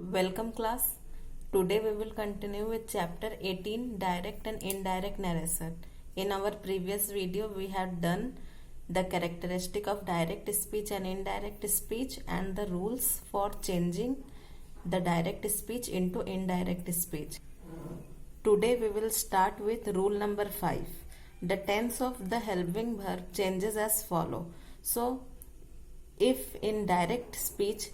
Welcome class. Today we will continue with chapter 18 direct and indirect narration. In our previous video we have done the characteristic of direct speech and indirect speech and the rules for changing the direct speech into indirect speech. Today we will start with rule number 5. The tense of the helping verb changes as follow. So if in direct speech,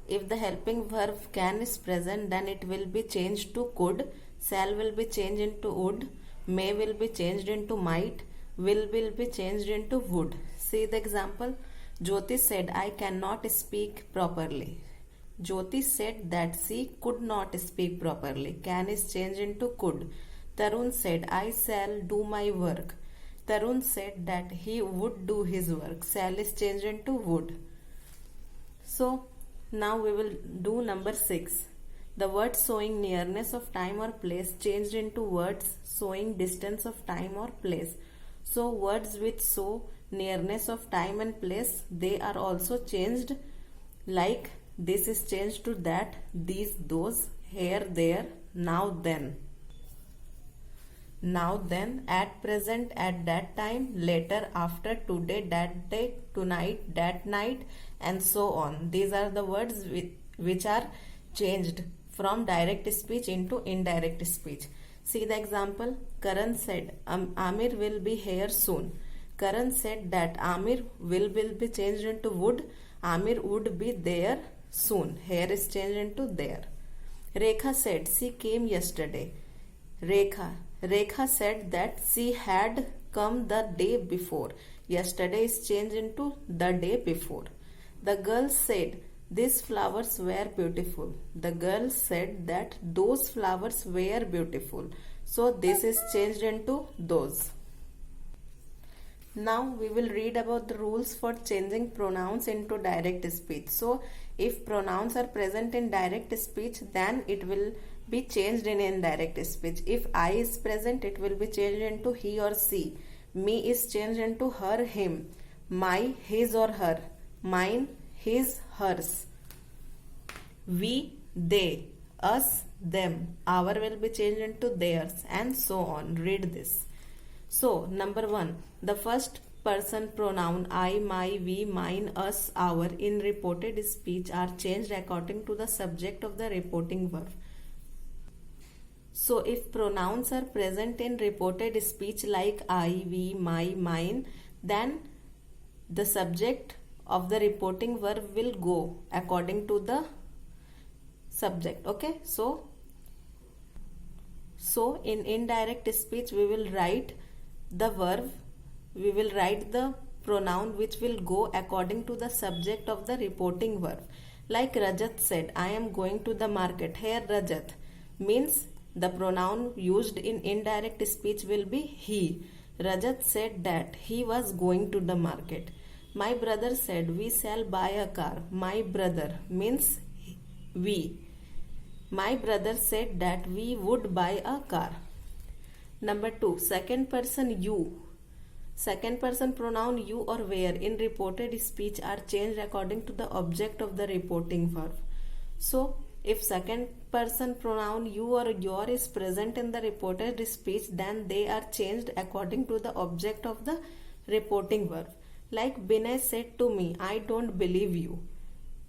if the helping verb can is present, then it will be changed to could, shall will be changed into would, may will be changed into might, will be changed into would. See the example. Jyoti said, I cannot speak properly. Jyoti said that she could not speak properly. Can is changed into could. Tarun said, I shall do my work. Tarun said that he would do his work. Shall is changed into would. So, now we will do number 6. The word showing nearness of time or place changed into words showing distance of time or place. So, words which show nearness of time and place, they are also changed, like this is changed to that, these, those, here, there, now, then. Now, then, at present, at that time, later, after, today, that day, tonight, that night, and so on. These are the words which are changed from direct speech into indirect speech. See the example. Karan said, Amir will be here soon. Karan said that Amir will be changed into would. Amir would be there soon. Here is changed into there. Rekha said, she came yesterday. Rekha said that she had come the day before. Yesterday is changed into the day before. The girl said, these flowers were beautiful. The girl said that those flowers were beautiful. So this is changed into those. Now we will read about the rules for changing pronouns into direct speech. So if pronouns are present in direct speech, then it will be changed in indirect speech. If I is present, it will be changed into he or she. Me is changed into her, him. My, his or her. Mine, his, hers. We, they. Us, them. Our will be changed into theirs, and so on. Read this. So, number 1. The first person pronoun I, my, we, mine, us, our in reported speech are changed according to the subject of the reporting verb. So, if pronouns are present in reported speech like I, we, my, mine, then the subject of the reporting verb will go according to the subject. Okay, so in indirect speech we will write the verb, we will write the pronoun which will go according to the subject of the reporting verb. Like Rajat said, I am going to the market. Here Rajat means the pronoun used in indirect speech will be he. Rajat said that he was going to the market. My brother said, we shall buy a car. My brother means we. My brother said that we would buy a car. Number 2, second person you. Second person pronoun you or where in reported speech are changed according to the object of the reporting verb. So, if second person pronoun you or your is present in the reported speech, then they are changed according to the object of the reporting verb. Like Binay said to me, I don't believe you.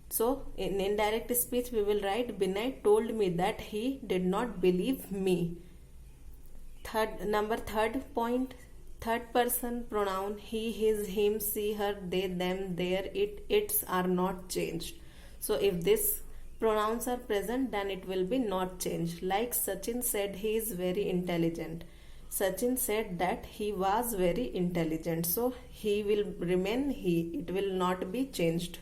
So, in indirect speech we will write Binay told me that he did not believe me. Third point, third person pronoun he, his, him, she, her, they, them, their, it, its are not changed. So, if these pronouns are present, then it will be not changed. Like Sachin said he is very intelligent. Sachin said that he was very intelligent. So, he will remain he. It will not be changed.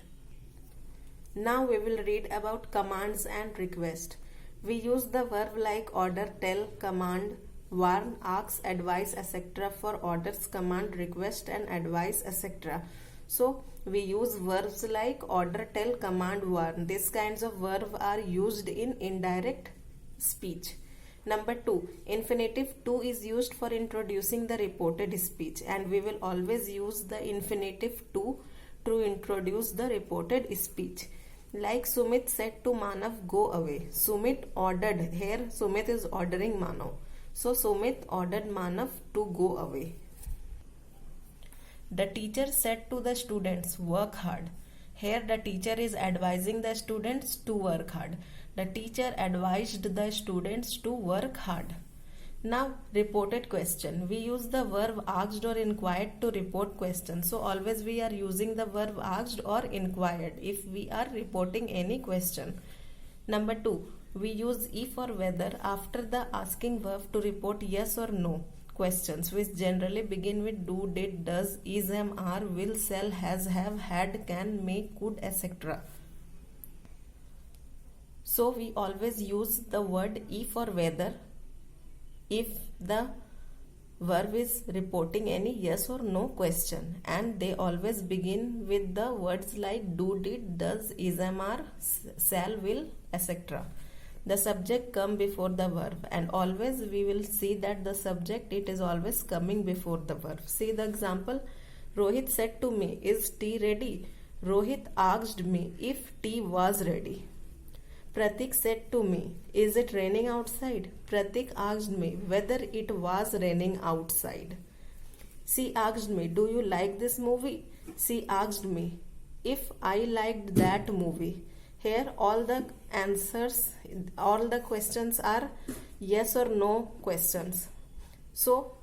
Now we will read about commands and request. We use the verb like order, tell, command, warn, ask, advise, etc. for orders, command, request and advice, etc. So, we use verbs like order, tell, command, warn. These kinds of verbs are used in indirect speech. Number 2, infinitive to is used for introducing the reported speech, and we will always use the infinitive to introduce the reported speech. Like Sumit said to Manav, go away. Sumit ordered. Here Sumit is ordering Manav. So Sumit ordered Manav to go away. The teacher said to the students, work hard. Here the teacher is advising the students to work hard. The teacher advised the students to work hard. Now, reported question. We use the verb asked or inquired to report question. So, always we are using the verb asked or inquired if we are reporting any question. Number 2. We use if or whether after the asking verb to report yes or no questions, which generally begin with do, did, does, is, am, are, will, shall, has, have, had, can, may, could, etc. So, we always use the word if or whether if the verb is reporting any yes or no question, and they always begin with the words like do, did, does, is, am, are, shall, will, etc. The subject come before the verb, and always we will see that the subject, it is always coming before the verb. See the example. Rohit said to me, is tea ready? Rohit asked me if tea was ready. Pratik said to me, is it raining outside? Pratik asked me whether it was raining outside. She asked me, do you like this movie? She asked me if I liked that movie. Here all the answers, all the questions are yes or no questions. So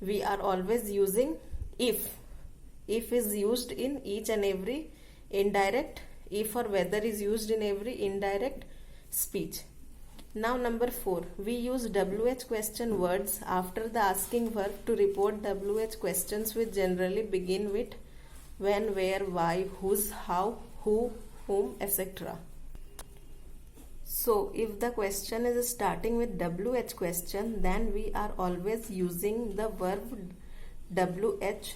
we are always using if. If is used in each and every indirect. If or whether is used in every indirect speech. Now number 4. We use WH question words after the asking verb to report WH questions which generally begin with when, where, why, whose, how, who, whom, etc. So if the question is starting with WH question, then we are always using the verb WH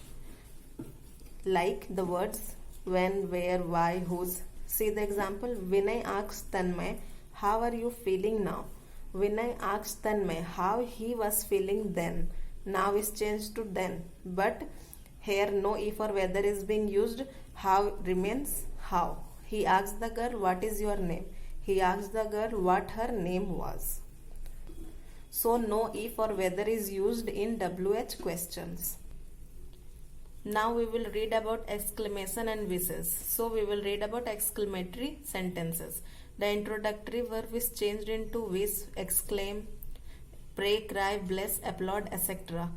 like the words when, where, why, whose. See the example. Vinay asked Tanmay, how are you feeling now? Vinay asked Tanmay how he was feeling then. Now is changed to then. But here no if or whether is being used. How remains how. He asked the girl, what is your name? He asked the girl what her name was. So no if or whether is used in WH questions. Now we will read about exclamation and wishes. So we will read about exclamatory sentences. The introductory verb is changed into wish, exclaim, pray, cry, bless, applaud, etc.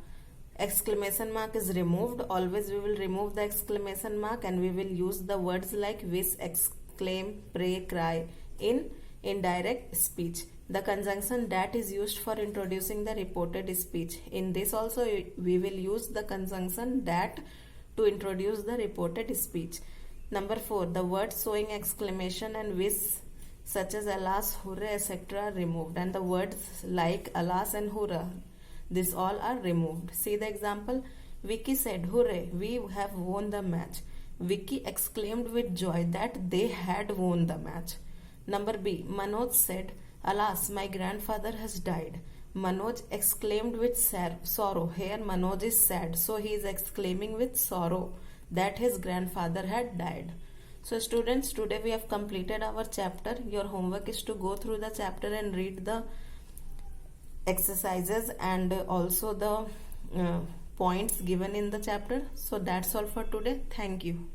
Exclamation mark is removed. Always we will remove the exclamation mark and we will use the words like wish, exclaim, pray, cry in indirect speech. The conjunction that is used for introducing the reported speech. In this also we will use the conjunction that to introduce the reported speech. Number 4. The words showing exclamation and wish such as alas, hurrah, etc. are removed, and the words like alas and hurrah, these all are removed. See the example. Vicky said, hooray, we have won the match. Vicky exclaimed with joy that they had won the match. Number B. Manoj said, alas, my grandfather has died. Manoj exclaimed with sorrow. Here Manoj is sad, so he is exclaiming with sorrow that his grandfather had died. So students, today we have completed our chapter. Your homework is to go through the chapter and read the exercises and also the points given in the chapter. So that's all for today. Thank you.